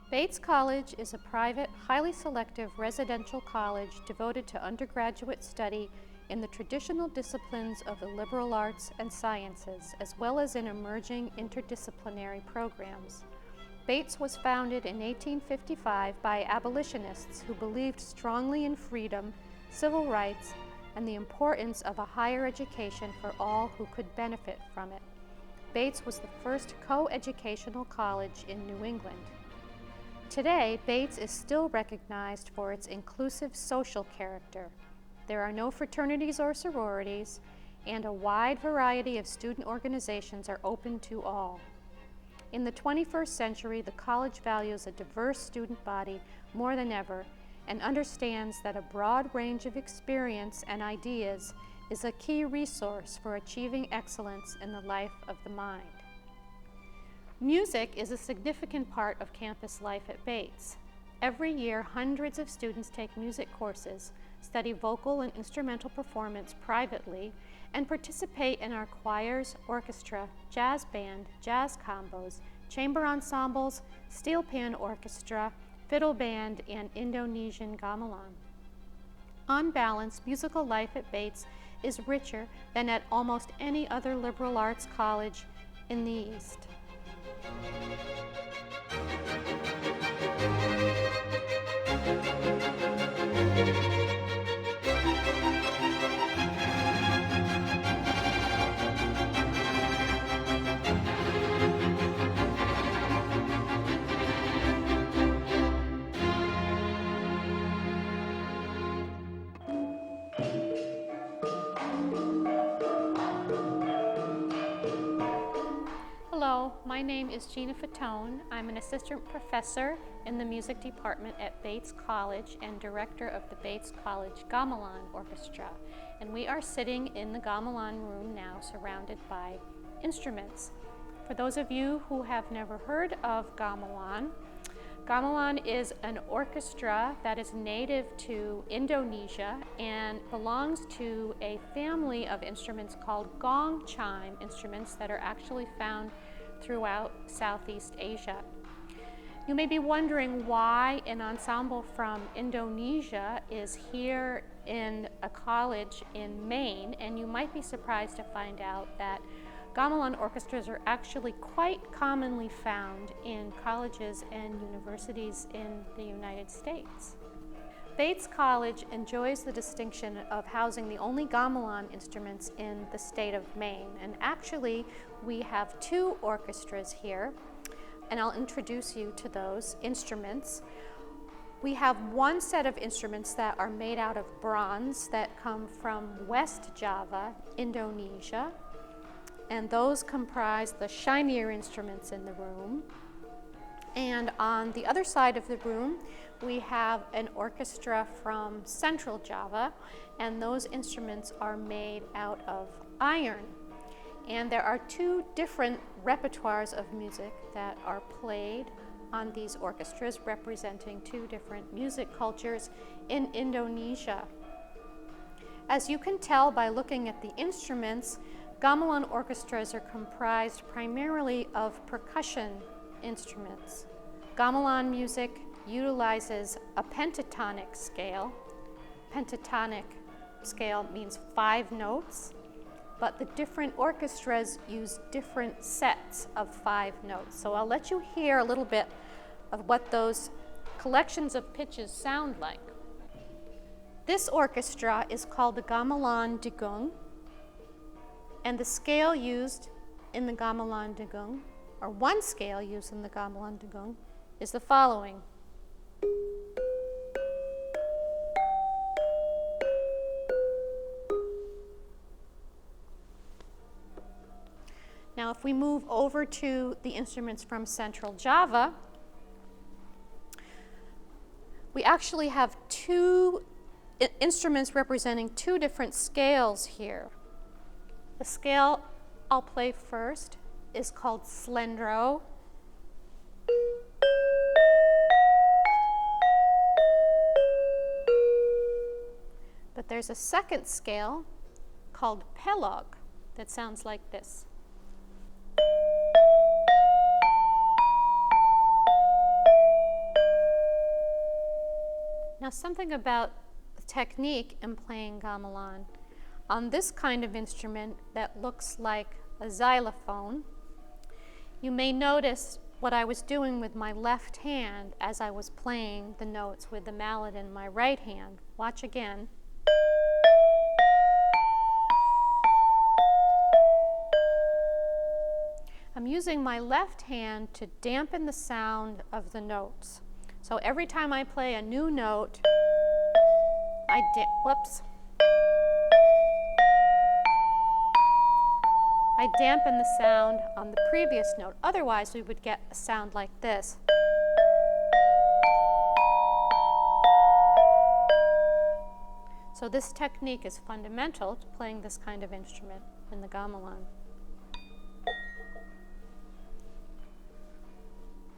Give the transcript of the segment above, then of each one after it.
Bates College is a private, highly selective residential college devoted to undergraduate study in the traditional disciplines of the liberal arts and sciences, as well as in emerging interdisciplinary programs. Bates was founded in 1855 by abolitionists who believed strongly in freedom, civil rights, and the importance of a higher education for all who could benefit from it. Bates was the first co-educational college in New England. Today, Bates is still recognized for its inclusive social character. There are no fraternities or sororities, and a wide variety of student organizations are open to all. In the 21st century, the college values a diverse student body more than ever and understands that a broad range of experience and ideas is a key resource for achieving excellence in the life of the mind. Music is a significant part of campus life at Bates. Every year, hundreds of students take music courses, study vocal and instrumental performance privately, and participate in our choirs, orchestra, jazz band, jazz combos, chamber ensembles, steel pan orchestra, fiddle band, and Indonesian gamelan. On balance, musical life at Bates is richer than at almost any other liberal arts college in the East. Hello, my name is Gina Fatone. I'm an assistant professor in the music department at Bates College and director of the Bates College Gamelan Orchestra. And we are sitting in the gamelan room now, surrounded by instruments. For those of you who have never heard of gamelan, gamelan is an orchestra that is native to Indonesia and belongs to a family of instruments called gong chime instruments that are actually found throughout Southeast Asia. You may be wondering why an ensemble from Indonesia is here in a college in Maine, and you might be surprised to find out that gamelan orchestras are actually quite commonly found in colleges and universities in the United States. Bates College enjoys the distinction of housing the only gamelan instruments in the state of Maine. And actually, we have two orchestras here, and I'll introduce you to those instruments. We have one set of instruments that are made out of bronze that come from West Java, Indonesia. And those comprise the shinier instruments in the room. And on the other side of the room, we have an orchestra from Central Java, and those instruments are made out of iron. And there are two different repertoires of music that are played on these orchestras, representing two different music cultures in Indonesia. As you can tell by looking at the instruments, gamelan orchestras are comprised primarily of percussion instruments. Gamelan music utilizes a pentatonic scale. Pentatonic scale means 5 notes, but the different orchestras use different sets of 5 notes. So I'll let you hear a little bit of what those collections of pitches sound like. This orchestra is called the Gamelan Digung, and the scale used in the Gamelan Digung, or one scale used in the Gamelan Digung, is the following. Now, if we move over to the instruments from Central Java, we actually have two instruments representing two different scales here. The scale I'll play first is called slendro. But there's a second scale called pelog that sounds like this. Now, something about the technique in playing gamelan. On this kind of instrument that looks like a xylophone, you may notice what I was doing with my left hand as I was playing the notes with the mallet in my right hand. Watch again. I'm using my left hand to dampen the sound of the notes. So every time I play a new note, I dampen the sound on the previous note. Otherwise, we would get a sound like this. So this technique is fundamental to playing this kind of instrument in the gamelan.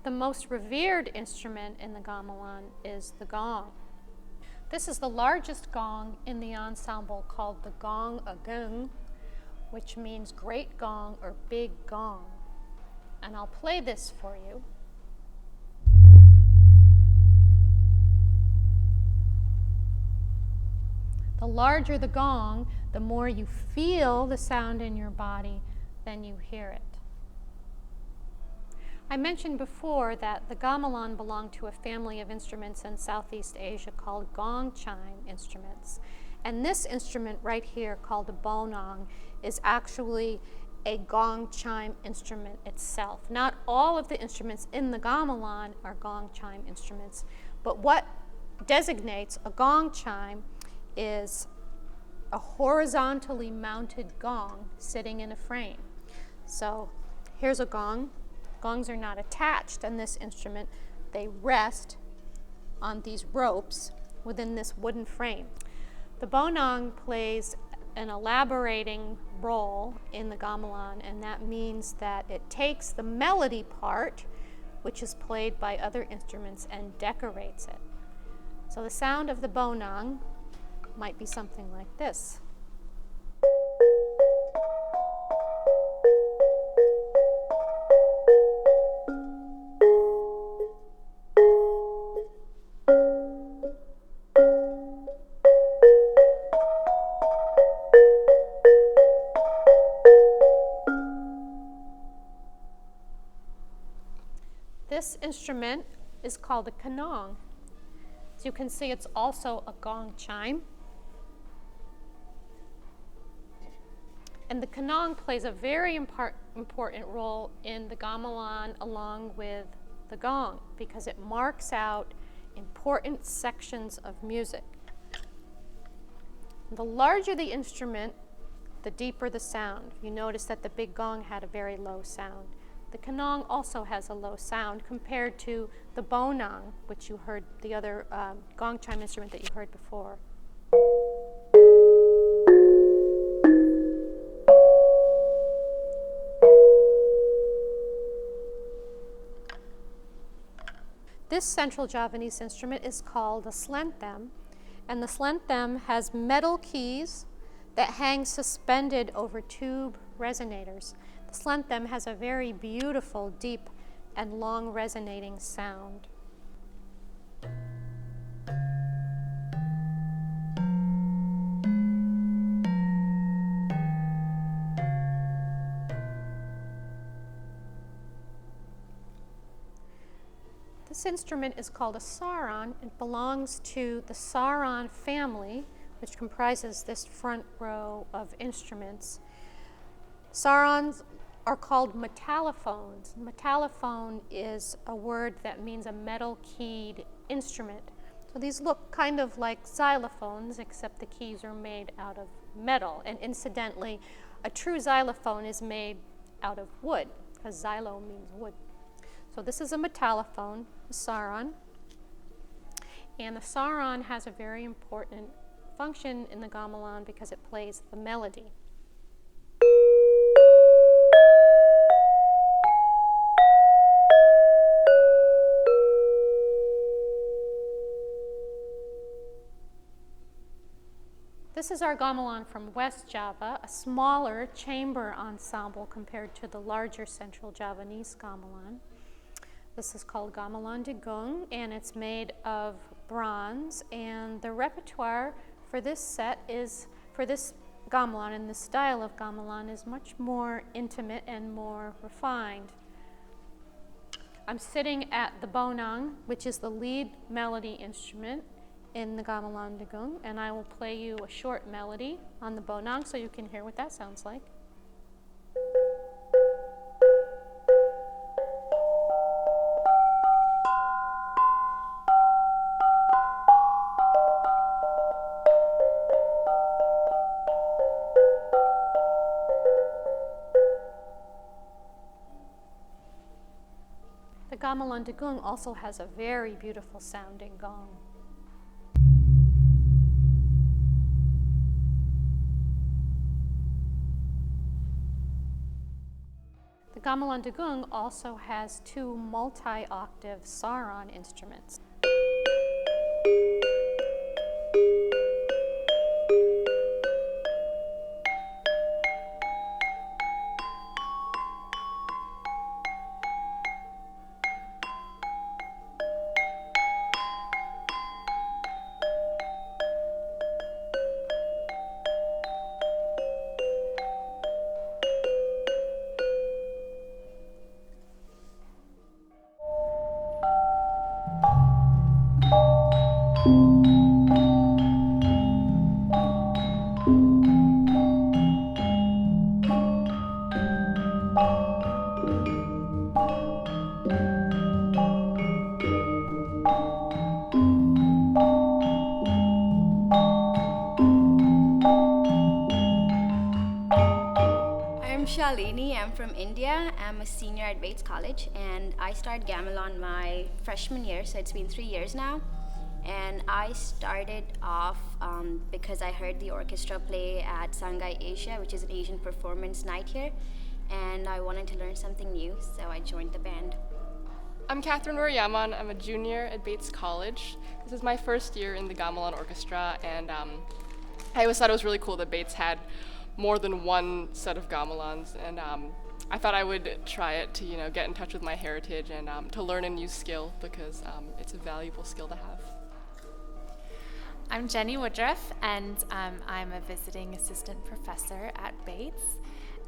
The most revered instrument in the gamelan is the gong. This is the largest gong in the ensemble, called the gong agung, which means great gong or big gong. And I'll play this for you. The larger the gong, the more you feel the sound in your body than you hear it. I mentioned before that the gamelan belonged to a family of instruments in Southeast Asia called gong chime instruments. And this instrument right here, called a bonang, is actually a gong chime instrument itself. Not all of the instruments in the gamelan are gong chime instruments, but what designates a gong chime is a horizontally mounted gong sitting in a frame. So here's a gong. Gongs are not attached on this instrument. They rest on these ropes within this wooden frame. The bonang plays an elaborating role in the gamelan, and that means that it takes the melody part, which is played by other instruments, and decorates it. So the sound of the bonang might be something like this. This instrument is called a kanong. As you can see, it's also a gong chime. And the kanong plays a very important role in the gamelan along with the gong because it marks out important sections of music. The larger the instrument, the deeper the sound. You notice that the big gong had a very low sound. The kanong also has a low sound compared to the bonang, which you heard, the other gong chime instrument that you heard before. This Central Javanese instrument is called a slenthem, and the slenthem has metal keys that hang suspended over tube resonators. The slenthem has a very beautiful, deep, and long resonating sound. This instrument is called a saron. It belongs to the saron family, which comprises this front row of instruments. Sarons are called metallophones. Metallophone is a word that means a metal-keyed instrument. So these look kind of like xylophones, except the keys are made out of metal. And incidentally, a true xylophone is made out of wood, because xylo means wood. So this is a metallophone, a saron. And the saron has a very important function in the gamelan because it plays the melody. This is our gamelan from West Java, a smaller chamber ensemble compared to the larger Central Javanese gamelan. This is called Gamelan Degung, and it's made of bronze. And the repertoire for this set is, for this gamelan and this style of gamelan, is much more intimate and more refined. I'm sitting at the bonang, which is the lead melody instrument in the Gamelan Degung, and I will play you a short melody on the bonang so you can hear what that sounds like. The Gamelan Degung also has a very beautiful sounding gong. The Gamelan Degung also has two multi-octave saron instruments. Shalini. I'm from India. I'm a senior at Bates College, and I started Gamelan my freshman year, so it's been 3 years now. And I started off because I heard the orchestra play at Sangai Asia, which is an Asian performance night here, and I wanted to learn something new, so I joined the band. I'm Catherine Roriaman. I'm a junior at Bates College. This is my first year in the Gamelan Orchestra, and I always thought it was really cool that Bates had more than one set of gamelans, and I thought I would try it to get in touch with my heritage and to learn a new skill, because it's a valuable skill to have. I'm Jenny Woodruff, and I'm a visiting assistant professor at Bates,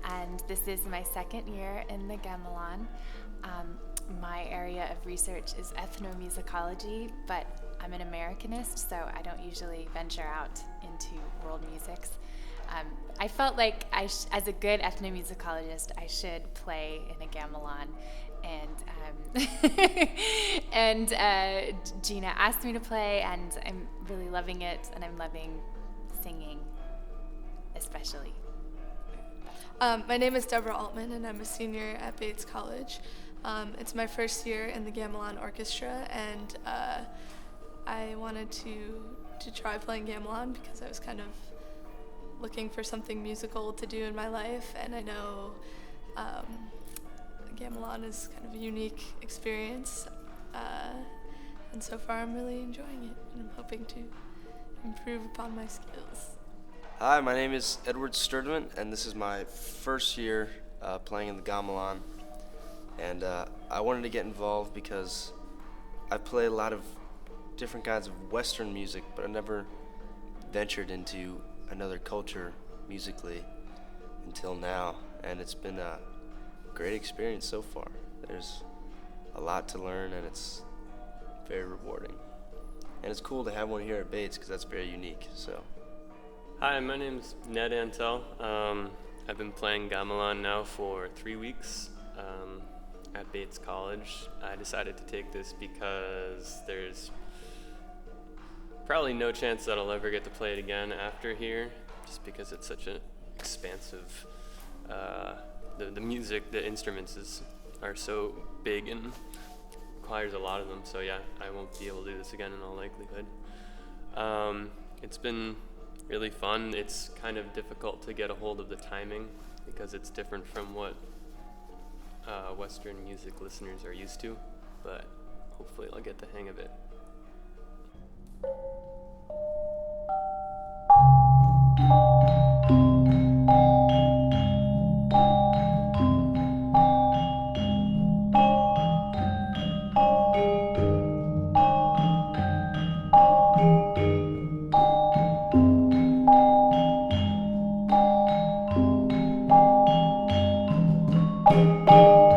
and this is my second year in the gamelan. My area of research is ethnomusicology, but I'm an Americanist, so I don't usually venture out into world musics. I felt like as a good ethnomusicologist, I should play in a gamelan, and Gina asked me to play, and I'm really loving it, and I'm loving singing, especially. My name is Deborah Altman, and I'm a senior at Bates College. It's my first year in the Gamelan Orchestra, and I wanted to try playing gamelan because I was kind of looking for something musical to do in my life, and I know gamelan is kind of a unique experience, and so far I'm really enjoying it, and I'm hoping to improve upon my skills. Hi, my name is Edward Sturdman, and this is my first year playing in the gamelan, and I wanted to get involved because I play a lot of different kinds of Western music, but I never ventured into another culture musically until now, and it's been a great experience so far. There's a lot to learn, and it's very rewarding, and it's cool to have one here at Bates because that's very unique. So hi, my name's Ned Antel. I've been playing gamelan now for 3 weeks at Bates College. I decided to take this because there's probably no chance that I'll ever get to play it again after here, just because it's such an expansive, the music, the instruments are so big and requires a lot of them, so yeah, I won't be able to do this again in all likelihood. It's been really fun. It's kind of difficult to get a hold of the timing because it's different from what Western music listeners are used to, but hopefully I'll get the hang of it. Thank